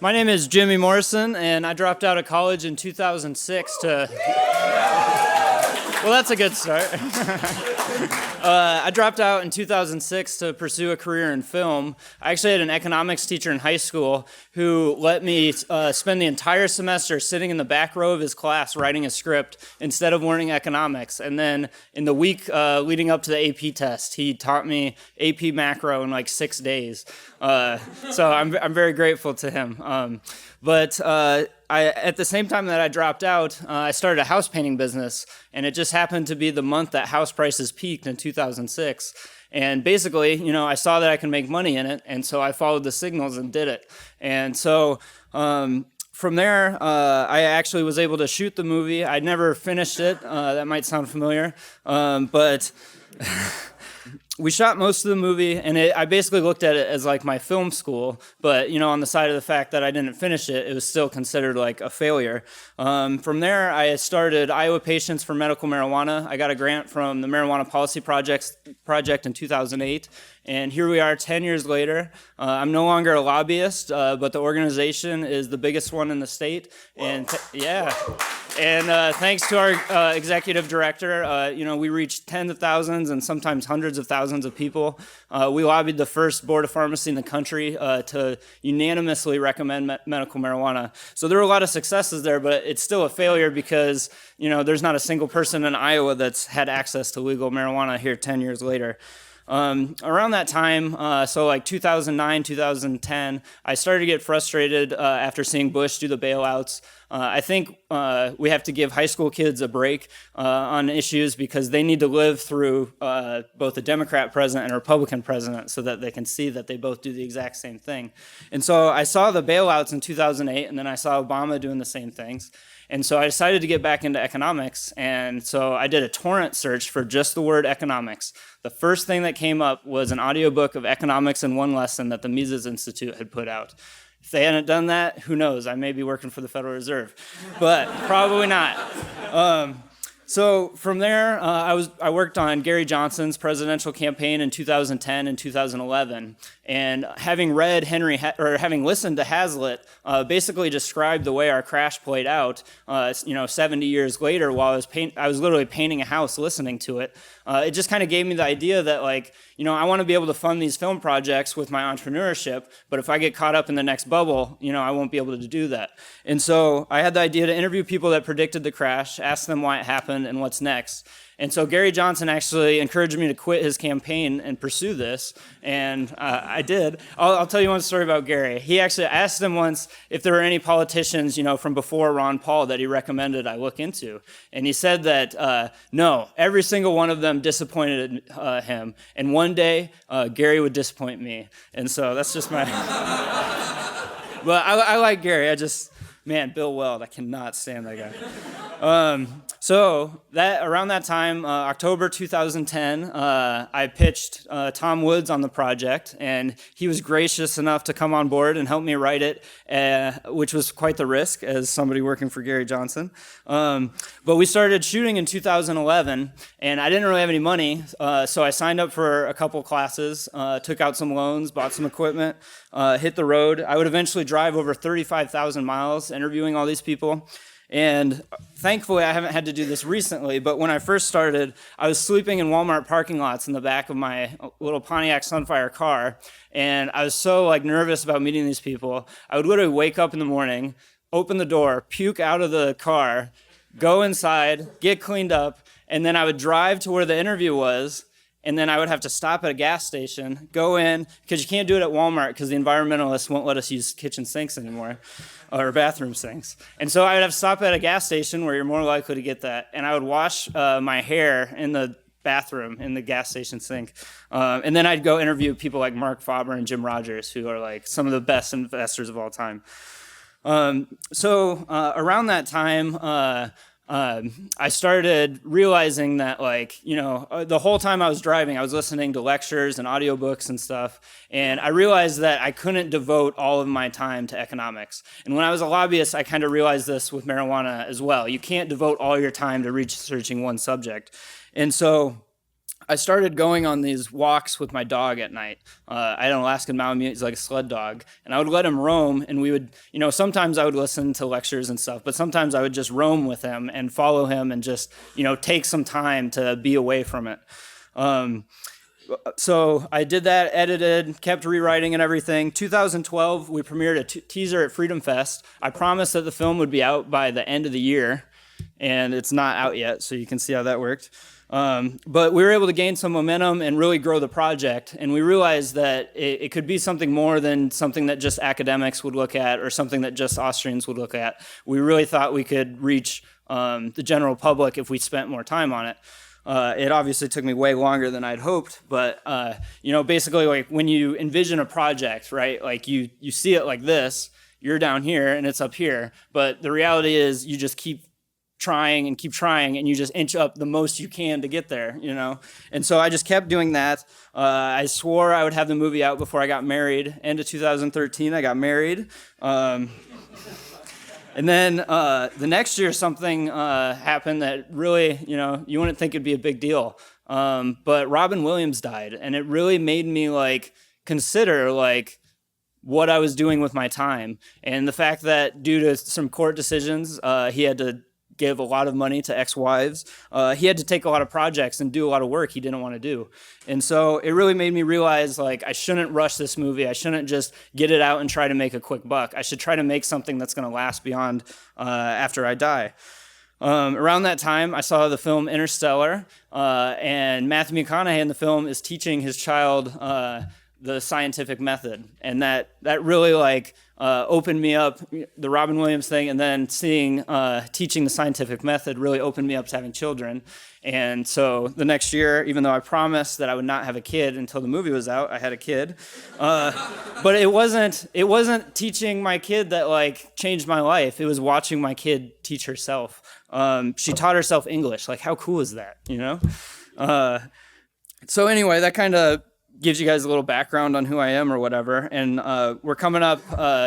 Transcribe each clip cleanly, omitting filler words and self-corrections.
My name is Jimmy Morrison, and I dropped out of college in 2006 to... Well, that's a good start. I dropped out in 2006 to pursue a career in film. I actually had an economics teacher in high school who let me spend the entire semester sitting in the back row of his class writing a script instead of learning economics. And then in the week leading up to the AP test, he taught me AP macro in like 6 days. So I'm very grateful to him. But at the same time that I dropped out, I started a house painting business, and it just happened to be the month that house prices peaked in 2006. And basically, I saw that I could make money in it, and so I followed the signals and did it. And so from there, I actually was able to shoot the movie. I never finished it. That might sound familiar, but... We shot most of the movie, and I basically looked at it as like my film school, but on the side of the fact that I didn't finish it, it was still considered like a failure. From there, I started Iowa Patients for Medical Marijuana. I got a grant from the Marijuana Policy Project in 2008, and here we are 10 years later. I'm no longer a lobbyist, but the organization is the biggest one in the state, and yeah. And thanks to our executive director, we reached tens of thousands and sometimes hundreds of thousands of people. We lobbied the first board of pharmacy in the country to unanimously recommend medical marijuana. So there were a lot of successes there, but it's still a failure because, there's not a single person in Iowa that's had access to legal marijuana here 10 years later. Around that time, so like 2009, 2010, I started to get frustrated after seeing Bush do the bailouts. I think we have to give high school kids a break on issues because they need to live through both a Democrat president and a Republican president so that they can see that they both do the exact same thing. And so I saw the bailouts in 2008, and then I saw Obama doing the same things. And so I decided to get back into economics, and so I did a torrent search for just the word economics. The first thing that came up was an audiobook of Economics in One Lesson that the Mises Institute had put out. If they hadn't done that, who knows? I may be working for the Federal Reserve, but probably not. So from there, I worked on Gary Johnson's presidential campaign in 2010 and 2011, and having read having listened to Hazlitt, basically described the way our crash played out. 70 years later, while I was literally painting a house, listening to it. It just kind of gave me the idea that, I want to be able to fund these film projects with my entrepreneurship, but if I get caught up in the next bubble, I won't be able to do that. And so I had the idea to interview people that predicted the crash, ask them why it happened and what's next. And so Gary Johnson actually encouraged me to quit his campaign and pursue this, and I did. I'll tell you one story about Gary. He actually asked him once if there were any politicians, from before Ron Paul that he recommended I look into. And he said that, no, every single one of them disappointed him. And one day, Gary would disappoint me. And so that's just my... But I like Gary. Bill Weld, I cannot stand that guy. So around that time, October 2010, I pitched Tom Woods on the project, and he was gracious enough to come on board and help me write it, which was quite the risk as somebody working for Gary Johnson. But we started shooting in 2011, and I didn't really have any money, so I signed up for a couple classes, took out some loans, bought some equipment, hit the road. I would eventually drive over 35,000 miles interviewing all these people. And thankfully, I haven't had to do this recently, but when I first started, I was sleeping in Walmart parking lots in the back of my little Pontiac Sunfire car, and I was so nervous about meeting these people. I would literally wake up in the morning, open the door, puke out of the car, go inside, get cleaned up, and then I would drive to where the interview was, and then I would have to stop at a gas station, go in, because you can't do it at Walmart because the environmentalists won't let us use kitchen sinks anymore, or bathroom sinks. And so I would have to stop at a gas station where you're more likely to get that, and I would wash my hair in the bathroom in the gas station sink. And then I'd go interview people like Marc, Faber, and Jim Rogers, who are some of the best investors of all time. So around that time, I started realizing that, the whole time I was driving, I was listening to lectures and audiobooks and stuff, and I realized that I couldn't devote all of my time to economics. And when I was a lobbyist, I kind of realized this with marijuana as well. You can't devote all your time to researching one subject. And so I started going on these walks with my dog at night. I had an Alaskan Malamute. He's like a sled dog. And I would let him roam, and we would, sometimes I would listen to lectures and stuff, but sometimes I would just roam with him and follow him and just, take some time to be away from it. So I did that, edited, kept rewriting and everything. 2012, we premiered a teaser at Freedom Fest. I promised that the film would be out by the end of the year, and it's not out yet, so you can see how that worked. But we were able to gain some momentum and really grow the project, and we realized that it could be something more than something that just academics would look at or something that just Austrians would look at. We really thought we could reach the general public if we spent more time on it. It obviously took me way longer than I'd hoped, but basically, like, when you envision a project, right, like you see it like this, you're down here and it's up here, but the reality is you just keep trying and you just inch up the most you can to get there, and so I just kept doing that. I swore I would have the movie out before I got married. End of 2013 I got married, and then the next year something happened that really, you wouldn't think it'd be a big deal, but Robin Williams died, and it really made me consider what I was doing with my time, and the fact that due to some court decisions, he had to give a lot of money to ex-wives. He had to take a lot of projects and do a lot of work he didn't want to do. And so it really made me realize, I shouldn't rush this movie. I shouldn't just get it out and try to make a quick buck. I should try to make something that's going to last beyond after I die. Around that time, I saw the film Interstellar, and Matthew McConaughey in the film is teaching his child the scientific method. And that really opened me up, the Robin Williams thing, and then seeing teaching the scientific method really opened me up to having children. And so the next year, even though I promised that I would not have a kid until the movie was out, I had a kid. But it wasn't teaching my kid that changed my life. It was watching my kid teach herself. She taught herself English. How cool is that, So anyway, that kind of gives you guys a little background on who I am or whatever. And we're coming up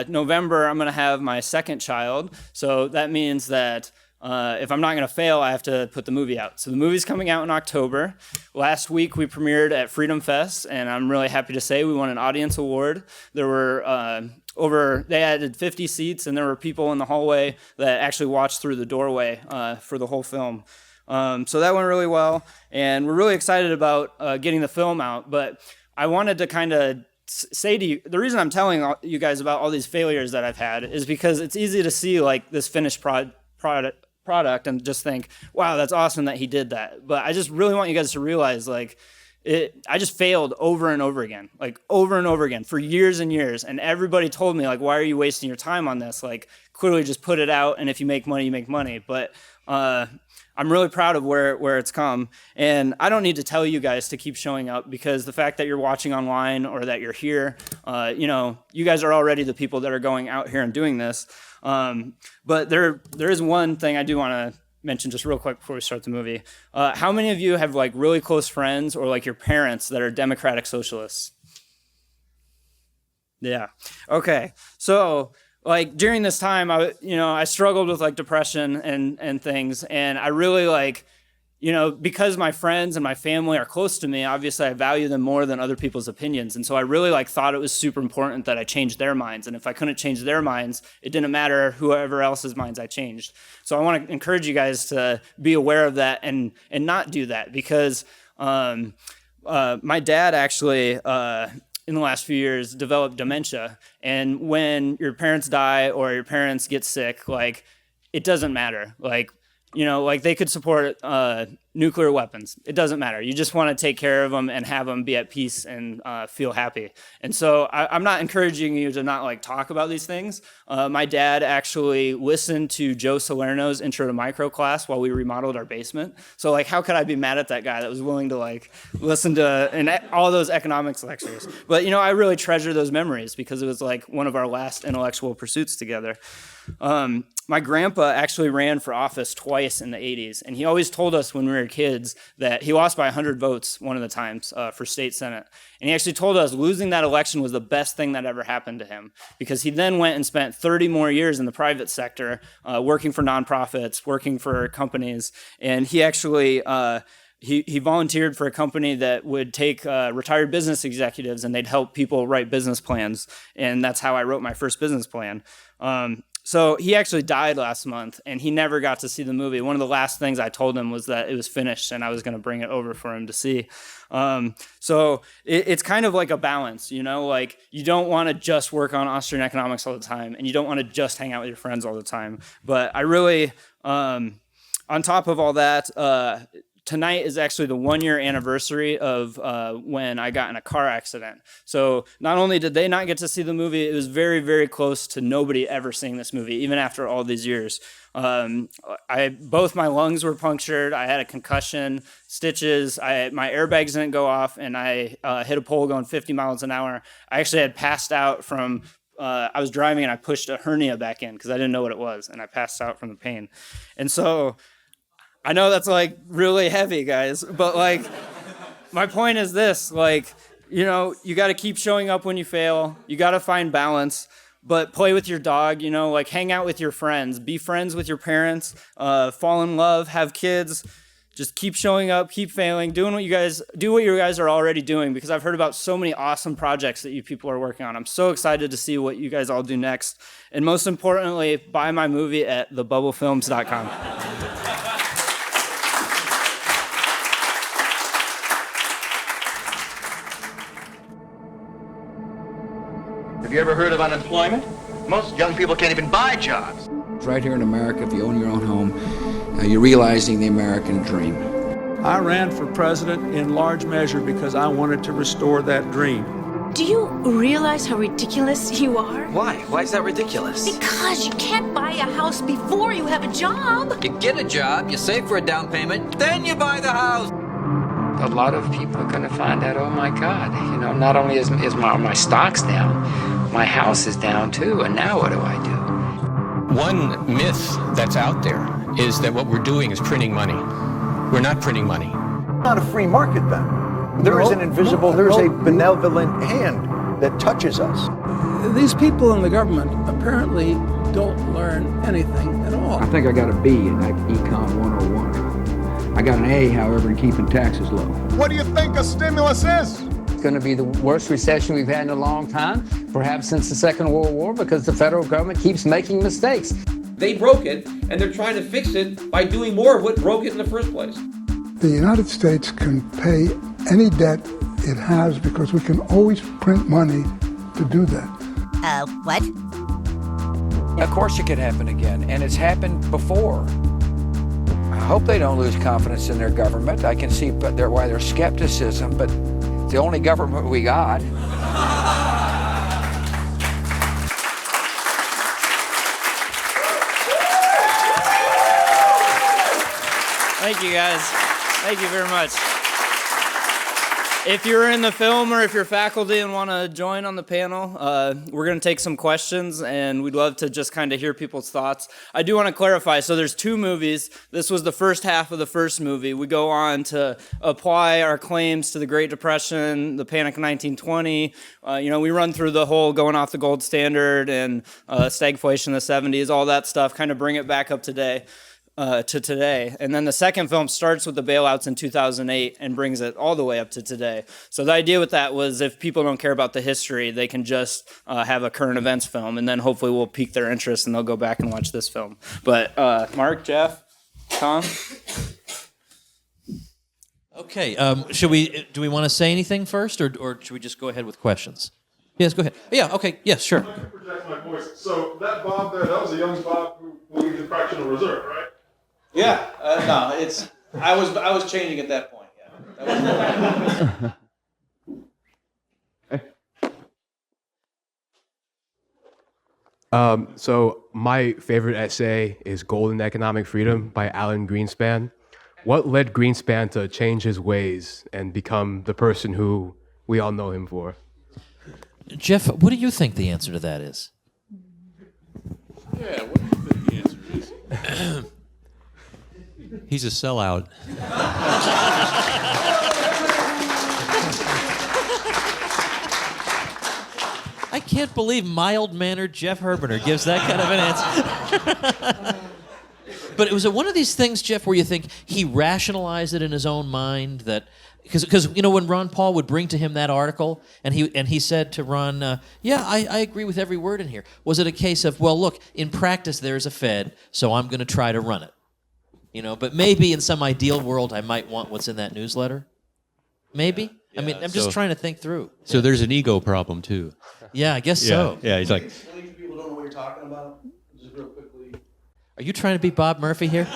November, I'm going to have my second child. So that means that if I'm not going to fail, I have to put the movie out. So the movie's coming out in October. Last week we premiered at Freedom Fest, and I'm really happy to say we won an audience award. There were they added 50 seats, and there were people in the hallway that actually watched through the doorway for the whole film. So that went really well, and we're really excited about getting the film out. But I wanted to kind of say to you, the reason I'm telling you guys about all these failures that I've had is because it's easy to see this finished product and just think, wow, that's awesome that he did that. But I just really want you guys to realize, I just failed over and over again, for years and years. And everybody told me, why are you wasting your time on this? Clearly just put it out, and if you make money, you make money. But I'm really proud of where it's come. And I don't need to tell you guys to keep showing up, because the fact that you're watching online or that you're here, you guys are already the people that are going out here and doing this. But there is one thing I do want to mention just real quick before we start the movie. How many of you have really close friends or your parents that are democratic socialists? Yeah. Okay. So during this time, I struggled with depression and things, and I really because my friends and my family are close to me, obviously I value them more than other people's opinions, and so I really thought it was super important that I change their minds, and if I couldn't change their minds, it didn't matter whoever else's minds I changed. So I want to encourage you guys to be aware of that and not do that, because my dad actually in the last few years developed dementia. And when your parents die or your parents get sick, it doesn't matter. They could support nuclear weapons. It doesn't matter. You just want to take care of them and have them be at peace and feel happy. And so I'm not encouraging you to not talk about these things. My dad actually listened to Joe Salerno's Intro to Micro class while we remodeled our basement. So how could I be mad at that guy that was willing to listen to all those economics lectures? But I really treasure those memories because it was one of our last intellectual pursuits together. My grandpa actually ran for office twice in the 80s, and he always told us when we were kids that he lost by 100 votes one of the times for state senate. And he actually told us losing that election was the best thing that ever happened to him, because he then went and spent 30 more years in the private sector, working for nonprofits, working for companies, and he actually he volunteered for a company that would take retired business executives and they'd help people write business plans. And that's how I wrote my first business plan. So he actually died last month, and he never got to see the movie. One of the last things I told him was that it was finished, and I was going to bring it over for him to see. So it's kind of like a balance, you know? Like, you don't want to just work on Austrian economics all the time, and you don't want to just hang out with your friends all the time. But I really, on top of all that, tonight is actually the 1-year anniversary of when I got in a car accident. So not only did they not get to see the movie, it was very, very close to nobody ever seeing this movie, even after all these years. Both my lungs were punctured. I had a concussion, stitches. My airbags didn't go off, and I hit a pole going 50 miles an hour. I actually had passed out from I was driving and I pushed a hernia back in because I didn't know what it was, and I passed out from the pain. And so I know that's like really heavy, guys, but like my point is this, like, you know, you got to keep showing up when you fail. You got to find balance, but play with your dog, you know, like hang out with your friends, be friends with your parents, fall in love, have kids. Just keep showing up, keep failing, do what you guys are already doing, because I've heard about so many awesome projects that you people are working on. I'm so excited to see what you guys all do next. And most importantly, buy my movie at thebubblefilms.com. Have you ever heard of unemployment? Most young people can't even buy jobs. Right here in America, if you own your own home, you're realizing the American dream. I ran for president in large measure because I wanted to restore that dream. Do you realize how ridiculous you are? Why? Why is that ridiculous? Because you can't buy a house before you have a job. You get a job, you save for a down payment, then you buy the house. A lot of people are going to find out, oh my God, you know, not only is my stock's down, my house is down too, and now what do I do? One myth that's out there is that what we're doing is printing money. We're not printing money. Not a free market then. There is an invisible, there's a benevolent hand that touches us. These people in the government apparently don't learn anything at all. I think I got a B in that Econ 101. I got an A, however, in keeping taxes low. What do you think a stimulus is? It's going to be the worst recession we've had in a long time, perhaps since the Second World War, because the federal government keeps making mistakes. They broke it, and they're trying to fix it by doing more of what broke it in the first place. The United States can pay any debt it has because we can always print money to do that. What? Of course it could happen again, and it's happened before. I hope they don't lose confidence in their government. I can see why there's skepticism, but it's the only government we got. Thank you, guys. Thank you very much. If you're in the film or if you're faculty and want to join on the panel, we're going to take some questions, and we'd love to just kind of hear people's thoughts. I do want to clarify, so there's 2 movies. This was the first half of the first movie. We go on to apply our claims to the Great Depression, the Panic of 1920. We run through the whole going off the gold standard and stagflation in the 70s, all that stuff, kind of bring it back up to today. And then the second film starts with the bailouts in 2008 and brings it all the way up to today. So the idea with that was if people don't care about the history, they can just have a current events film, and then hopefully we'll pique their interest and they'll go back and watch this film. But Marc, Jeff, Tom? Okay, do we want to say anything first, or should we just go ahead with questions? Yes, go ahead. Yeah, okay, yes, sure. I can project my voice. So that Bob there, that was a young Bob who believed in fractional reserve, right? Yeah, no, I was changing at that point. Yeah, that was So my favorite essay is "Golden Economic Freedom" by Alan Greenspan. What led Greenspan to change his ways and become the person who we all know him for? Jeff, what do you think the answer to that is? Yeah, what do you think the answer is? He's a sellout. I can't believe mild-mannered Jeff Herbener gives that kind of an answer. But was it one of these things, Jeff, where you think he rationalized it in his own mind that because when Ron Paul would bring to him that article and he said to Ron, yeah, I agree with every word in here. Was it a case of, well, look, in practice there's a Fed, so I'm going to try to run it, but maybe in some ideal world I might want what's in that newsletter, maybe. Yeah, I mean, I'm just trying to think through. So there's an ego problem too. Yeah, I guess so. Yeah, he's like. People don't know what you're talking about. Just real quickly. Are you trying to be Bob Murphy here?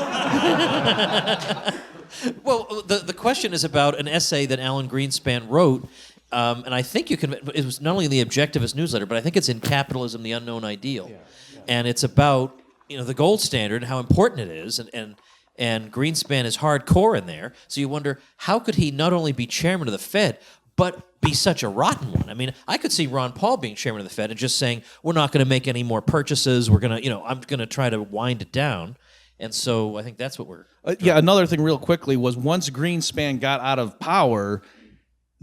Well, the question is about an essay that Alan Greenspan wrote, and I think it was not only in the Objectivist newsletter, but I think it's in Capitalism, the Unknown Ideal. And it's about, the gold standard and how important it is, and Greenspan is hardcore in there, so you wonder, how could he not only be chairman of the Fed, but be such a rotten one? I mean, I could see Ron Paul being chairman of the Fed and just saying, we're not going to make any more purchases, we're going to, I'm going to try to wind it down. And so I think that's what we're... another thing real quickly was once Greenspan got out of power,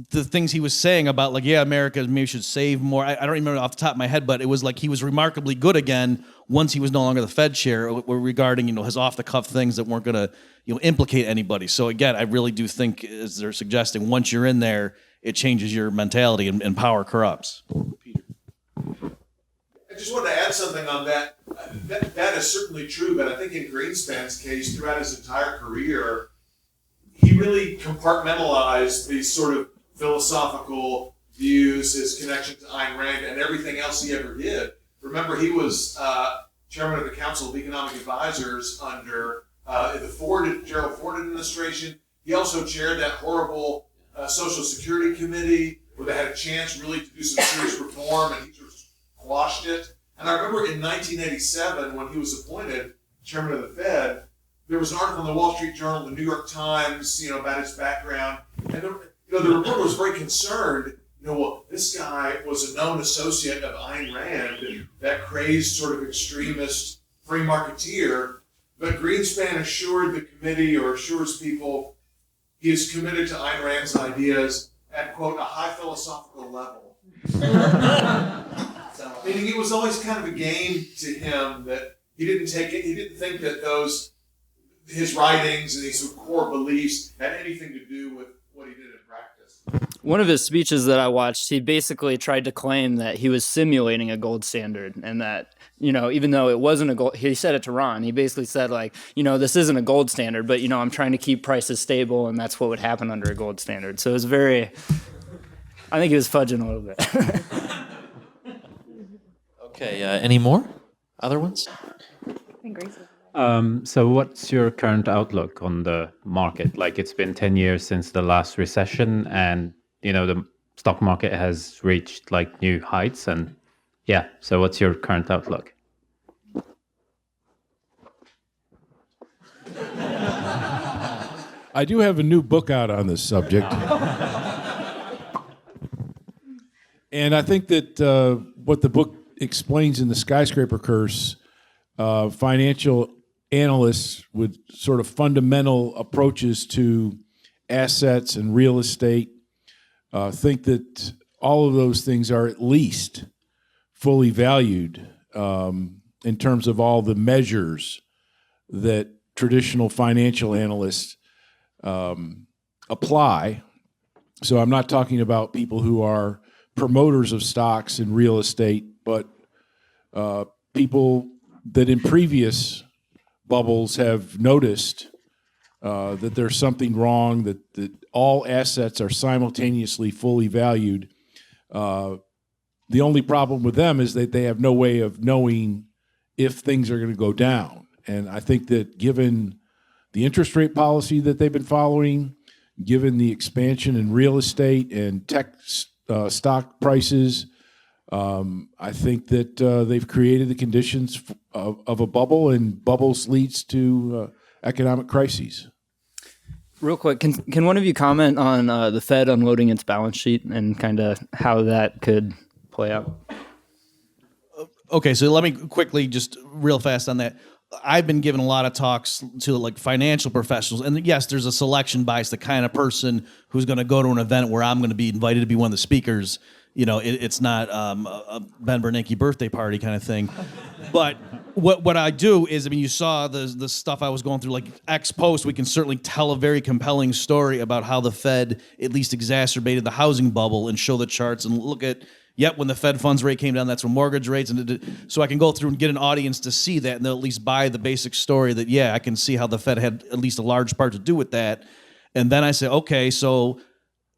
the things he was saying about, America maybe should save more, I don't remember off the top of my head, but it was like he was remarkably good again once he was no longer the Fed chair regarding, his off-the-cuff things that weren't going to, implicate anybody. So again, I really do think, as they're suggesting, once you're in there, it changes your mentality and power corrupts. Peter. I just wanted to add something on that. That is certainly true, but I think in Greenspan's case, throughout his entire career, he really compartmentalized these sort of philosophical views, his connection to Ayn Rand, and everything else he ever did. Remember, he was chairman of the Council of Economic Advisors under the Gerald Ford administration. He also chaired that horrible Social Security Committee where they had a chance really to do some serious reform, and he sort of squashed it. And I remember in 1987, when he was appointed chairman of the Fed, there was an article in the Wall Street Journal, the New York Times, about his background. And the reporter was very concerned. This guy was a known associate of Ayn Rand, and that crazed sort of extremist free marketeer. But Greenspan assured the committee, or assures people, he is committed to Ayn Rand's ideas at, quote, a high philosophical level. Meaning it was always kind of a game to him that he didn't think that his writings and these sort of core beliefs had anything to do with what he did in practice. One of his speeches that I watched, he basically tried to claim that he was simulating a gold standard, and that, even though it wasn't a gold, he said it to Ron, he basically said this isn't a gold standard, but, I'm trying to keep prices stable, and that's what would happen under a gold standard. So it was I think he was fudging a little bit. Okay, any more? Other ones? So what's your current outlook on the market? It's been 10 years since the last recession, and the stock market has reached new heights, and so what's your current outlook? I do have a new book out on this subject. And I think that what the book explains in The Skyscraper Curse, financial analysts with sort of fundamental approaches to assets and real estate think that all of those things are at least fully valued in terms of all the measures that traditional financial analysts apply. So I'm not talking about people who are promoters of stocks and real estate, but people that in previous bubbles have noticed that there's something wrong, that all assets are simultaneously fully valued. The only problem with them is that they have no way of knowing if things are going to go down. And I think that given the interest rate policy that they've been following, given the expansion in real estate and tech stock prices, I think that they've created the conditions of a bubble, and bubbles leads to economic crises. Real quick, can one of you comment on the Fed unloading its balance sheet and kind of how that could play out? Okay, so let me quickly, just real fast on that. I've been given a lot of talks to financial professionals, and yes, there's a selection bias. The kind of person who's going to go to an event where I'm going to be invited to be one of the speakers, it's not a Ben Bernanke birthday party kind of thing. But What I do is, I mean, you saw the stuff I was going through, like ex post. We can certainly tell a very compelling story about how the Fed at least exacerbated the housing bubble and show the charts and look at. Yep, when the Fed funds rate came down, that's when mortgage rates, so I can go through and get an audience to see that, and they'll at least buy the basic story that, yeah, I can see how the Fed had at least a large part to do with that. And then I say, okay, so,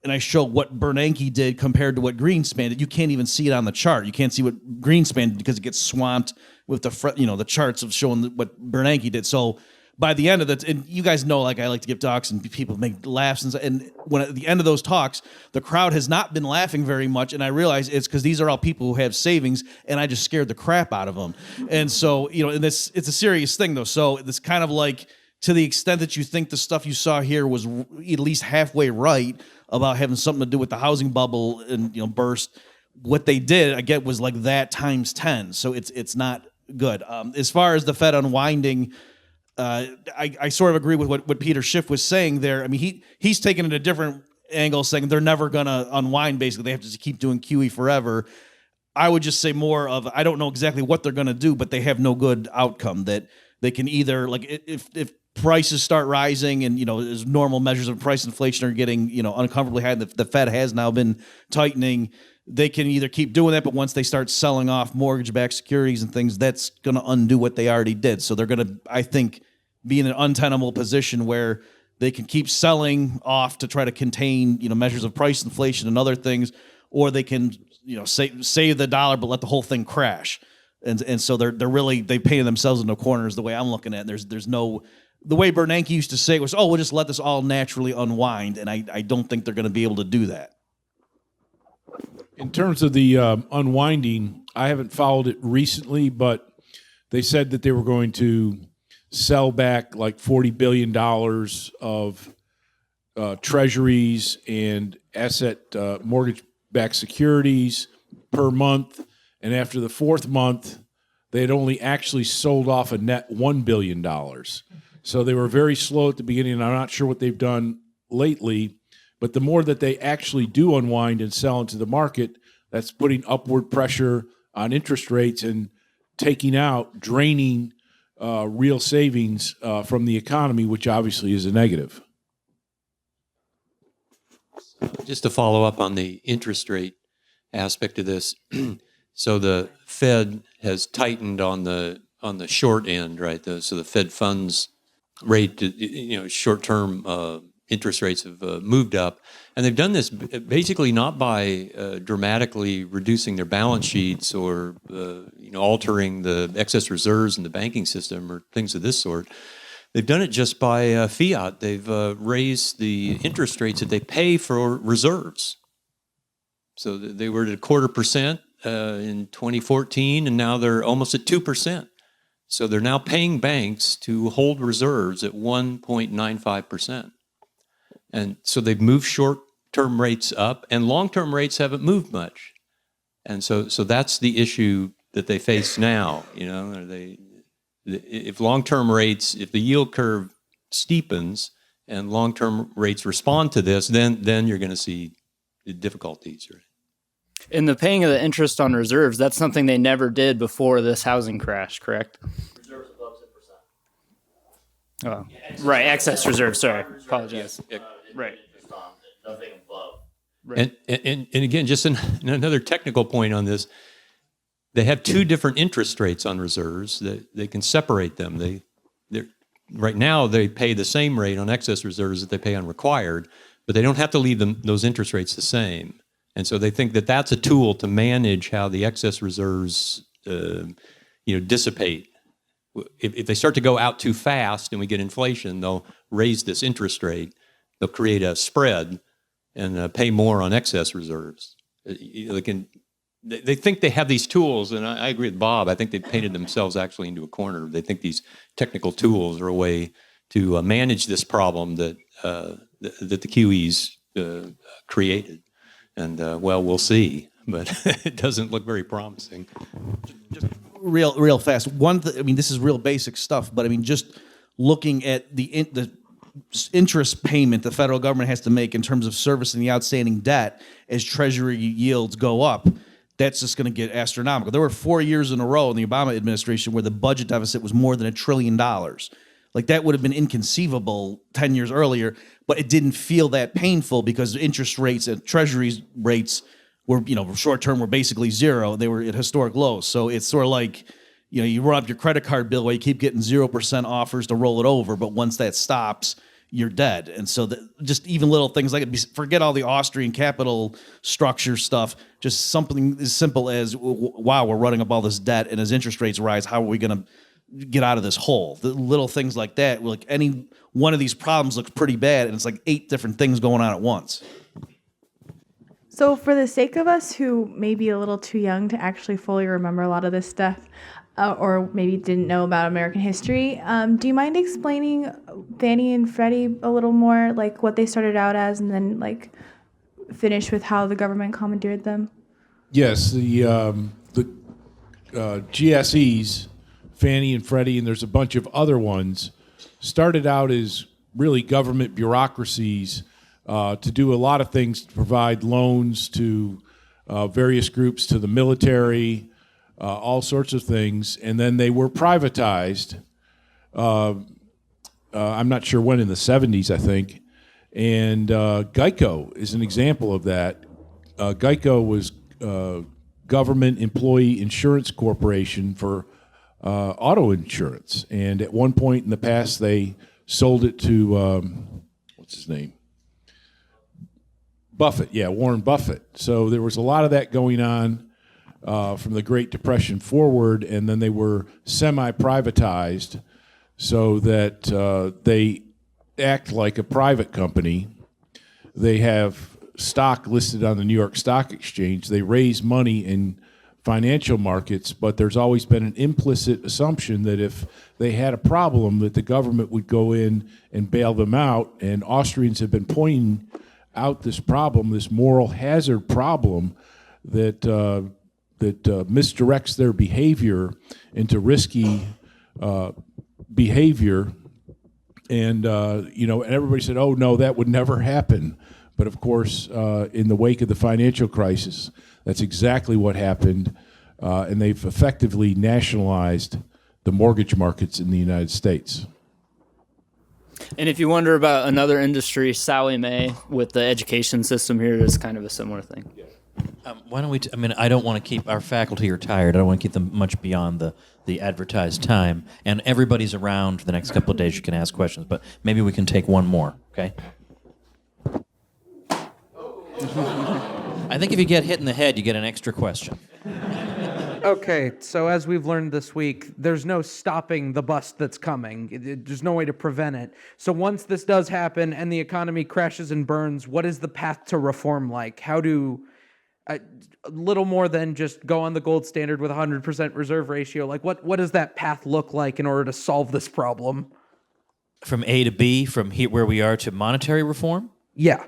and I show what Bernanke did compared to what Greenspan did. You can't even see it on the chart. You can't see what Greenspan did because it gets swamped with the charts of showing what Bernanke did. So by the end of it, and you guys know, like I like to give talks and people make laughs, and when at the end of those talks, the crowd has not been laughing very much, and I realize it's because these are all people who have savings, and I just scared the crap out of them. And so, and it's a serious thing though. So it's kind of like, to the extent that you think the stuff you saw here was at least halfway right about having something to do with the housing bubble and burst, what they did, I get, was like that times 10. So it's not good. As far as the Fed unwinding. I sort of agree with what Peter Schiff was saying there. I mean, he's taken it a different angle, saying they're never going to unwind. Basically, they have to keep doing QE forever. I would just say more of, I don't know exactly what they're going to do, but they have no good outcome. That they can either, like, if prices start rising and as normal measures of price inflation are getting uncomfortably high, the Fed has now been tightening. They can either keep doing that, but once they start selling off mortgage-backed securities and things, that's going to undo what they already did. So they're going to, I think, be in an untenable position where they can keep selling off to try to contain, measures of price inflation and other things, or they can, save the dollar but let the whole thing crash. And so they're really, they painted themselves into corners the way I'm looking at it. There's no, the way Bernanke used to say it was, we'll just let this all naturally unwind, and I don't think they're going to be able to do that. In terms of the unwinding, I haven't followed it recently, but they said that they were going to sell back like $40 billion of treasuries and asset mortgage-backed securities per month. And after the fourth month, they had only actually sold off a net $1 billion. So they were very slow at the beginning, and I'm not sure what they've done lately. But the more that they actually do unwind and sell into the market, that's putting upward pressure on interest rates and draining real savings from the economy, which obviously is a negative. Just to follow up on the interest rate aspect of this, so the Fed has tightened on the short end, right? So the Fed funds rate, short-term interest rates have moved up, and they've done this basically not by dramatically reducing their balance sheets or altering the excess reserves in the banking system or things of this sort. They've done it just by fiat. They've raised the interest rates that they pay for reserves. So they were at 0.25% in 2014, and now they're almost at 2%. So they're now paying banks to hold reserves at 1.95%. And so they've moved short-term rates up, and long-term rates haven't moved much. And so that's the issue that they face now. If long-term rates, if the yield curve steepens and long-term rates respond to this, then you're going to see the difficulties. Right? In the paying of the interest on reserves, that's something they never did before this housing crash, correct? Reserves above 10%. Oh, right, excess reserves. Sorry, apologize. Right. Nothing above. Right. And again, just another technical point on this, they have two different interest rates on reserves. They can separate them. Right now they pay the same rate on excess reserves that they pay on required, but they don't have to leave those interest rates the same. And so they think that that's a tool to manage how the excess reserves dissipate. If they start to go out too fast and we get inflation, they'll raise this interest rate. They'll create a spread and pay more on excess reserves. They think they have these tools, and I agree with Bob. I think they've painted themselves actually into a corner. They think these technical tools are a way to manage this problem that the QEs created. And we'll see, but it doesn't look very promising. Just real fast. This is real basic stuff, but just looking at the interest payment the federal government has to make in terms of servicing the outstanding debt as Treasury yields go up, that's just going to get astronomical. There were 4 years in a row in the Obama administration where the budget deficit was more than $1 trillion. Like that would have been inconceivable 10 years earlier, but it didn't feel that painful because interest rates and treasuries rates were, short term were basically zero. They were at historic lows. So it's sort of like, you run up your credit card bill where you keep getting 0% offers to roll it over, but once that stops, you're dead. And so just even little things like it, forget all the Austrian capital structure stuff, just something as simple as, wow, we're running up all this debt, and as interest rates rise, how are we going to get out of this hole? The little things like that, like any one of these problems looks pretty bad, and it's like 8 different things going on at once. So for the sake of us who may be a little too young to actually fully remember a lot of this stuff, or maybe didn't know about American history, do you mind explaining Fannie and Freddie a little more, like what they started out as and then like finish with how the government commandeered them? Yes, the GSEs, Fannie and Freddie, and there's a bunch of other ones, started out as really government bureaucracies to do a lot of things, to provide loans to various groups, to the military, all sorts of things, and then they were privatized. I'm not sure when, in the 70s, I think, and Geico is an example of that. Geico was government employee insurance corporation for auto insurance, and at one point in the past, they sold it to, what's his name? Buffett, Warren Buffett. So there was a lot of that going on from the Great Depression forward, and then they were semi-privatized so that they act like a private company. They have stock listed on the New York Stock Exchange. They raise money in financial markets, but there's always been an implicit assumption that if they had a problem, that the government would go in and bail them out, and Austrians have been pointing out this problem, this moral hazard problem that misdirects their behavior into risky behavior, and and everybody said, "Oh no, that would never happen." But of course, in the wake of the financial crisis, that's exactly what happened, and they've effectively nationalized the mortgage markets in the United States. And if you wonder about another industry, Sally Mae, with the education system here, is kind of a similar thing. Why don't we? I don't want to keep our faculty are tired. I don't want to keep them much beyond the advertised time. And everybody's around for the next couple of days. You can ask questions, but maybe we can take one more. Okay. I think if you get hit in the head, you get an extra question. Okay, so as we've learned this week, there's no stopping the bust that's coming. There's no way to prevent it. So once this does happen and the economy crashes and burns, what is the path to reform like? How do a little more than just go on the gold standard with 100% reserve ratio? Like what does that path look like in order to solve this problem? From A to B, from here where we are to monetary reform? Yeah.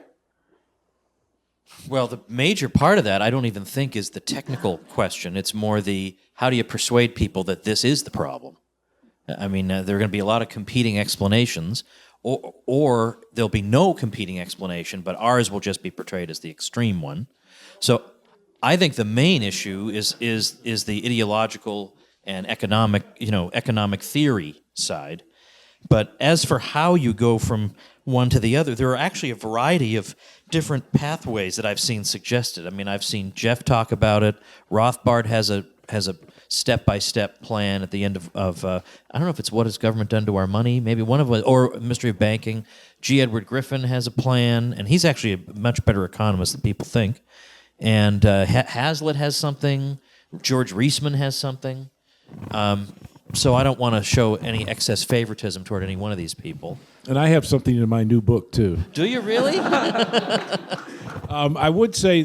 Well, the major part of that, I don't even think, is the technical question. It's more the how do you persuade people that this is the problem? I mean, there are going to be a lot of competing explanations, or there'll be no competing explanation, but ours will just be portrayed as the extreme one. So I think the main issue is the ideological and economic theory side. But as for how you go from one to the other, there are actually a variety of different pathways that I've seen suggested. I mean, I've seen Jeff talk about it. Rothbard has a step-by-step plan at the end of I don't know if it's What Has Government Done to Our Money, maybe one of them, or Mystery of Banking. G. Edward Griffin has a plan, and he's actually a much better economist than people think. And Hazlitt has something. George Reisman has something. So I don't want to show any excess favoritism toward any one of these people. And I have something in my new book, too. Do you really? I would say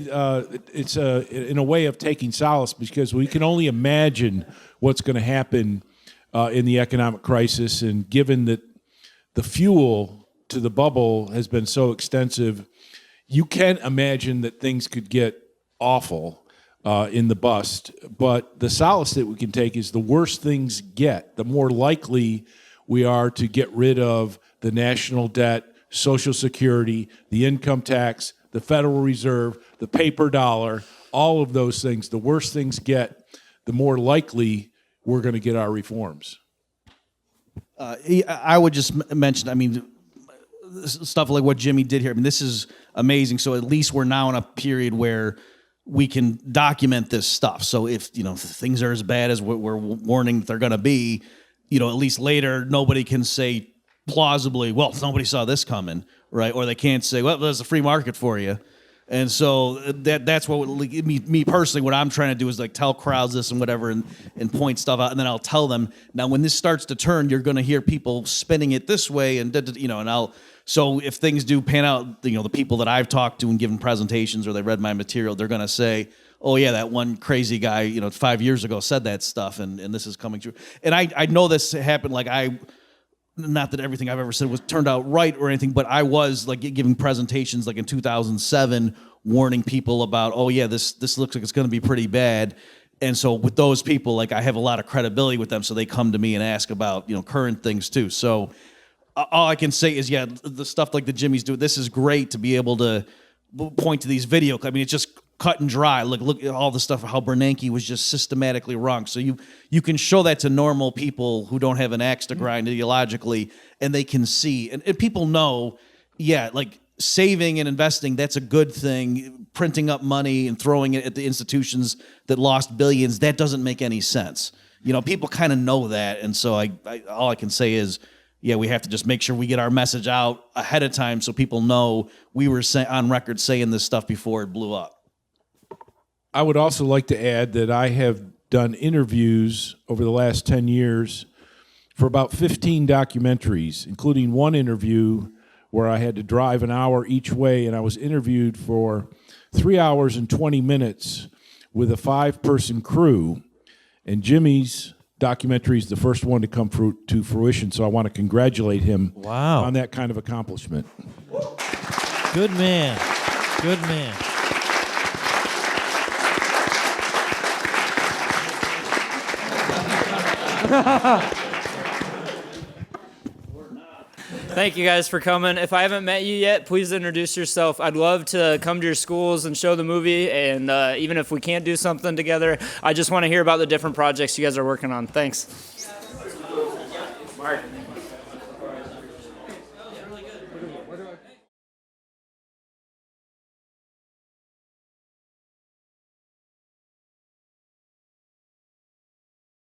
it's in a way of taking solace, because we can only imagine what's going to happen in the economic crisis. And given that the fuel to the bubble has been so extensive, you can imagine that things could get awful in the bust. But the solace that we can take is the worse things get, the more likely we are to get rid of the national debt, Social Security, the income tax, the Federal Reserve, the paper dollar, all of those things, the worse things get, the more likely we're going to get our reforms. I would just mention, I mean, stuff like what Jimmy did here. I mean, this is amazing. So at least we're now in a period where we can document this stuff. So if, things are as bad as we're warning that they're going to be, at least later, nobody can say plausibly, well, nobody saw this coming, right? Or they can't say, well, there's a free market for you. And so that's what me personally, what I'm trying to do is like tell crowds this and whatever and point stuff out. And then I'll tell them, now when this starts to turn, you're going to hear people spinning it this way and, so if things do pan out, the people that I've talked to and given presentations or they read my material, they're going to say, oh yeah, that one crazy guy, 5 years ago said that stuff and this is coming true. And I know this happened, not that everything I've ever said was turned out right or anything, but I was like giving presentations like in 2007, warning people about, oh yeah, this looks like it's going to be pretty bad. And so with those people, like I have a lot of credibility with them. So they come to me and ask about, current things too. So all I can say is, yeah, the stuff like the Jimmy's do, this is great to be able to point to these video. I mean, it's just cut and dry. Look at all the stuff, how Bernanke was just systematically wrong. So you can show that to normal people who don't have an axe to grind ideologically, and they can see. And people know, yeah, like saving and investing, that's a good thing. Printing up money and throwing it at the institutions that lost billions, that doesn't make any sense. People kind of know that. And so all I can say is, yeah, we have to just make sure we get our message out ahead of time so people know we were on record saying this stuff before it blew up. I would also like to add that I have done interviews over the last 10 years for about 15 documentaries, including one interview where I had to drive an hour each way, and I was interviewed for 3 hours and 20 minutes with a 5-person crew, and Jimmy's documentary is the first one to come to fruition, so I want to congratulate him on that kind of accomplishment. Good man. Good man. Thank you guys for coming. If I haven't met you yet, please introduce yourself. I'd love to come to your schools and show the movie, and even if we can't do something together, I just want to hear about the different projects you guys are working on. Thanks. Marc.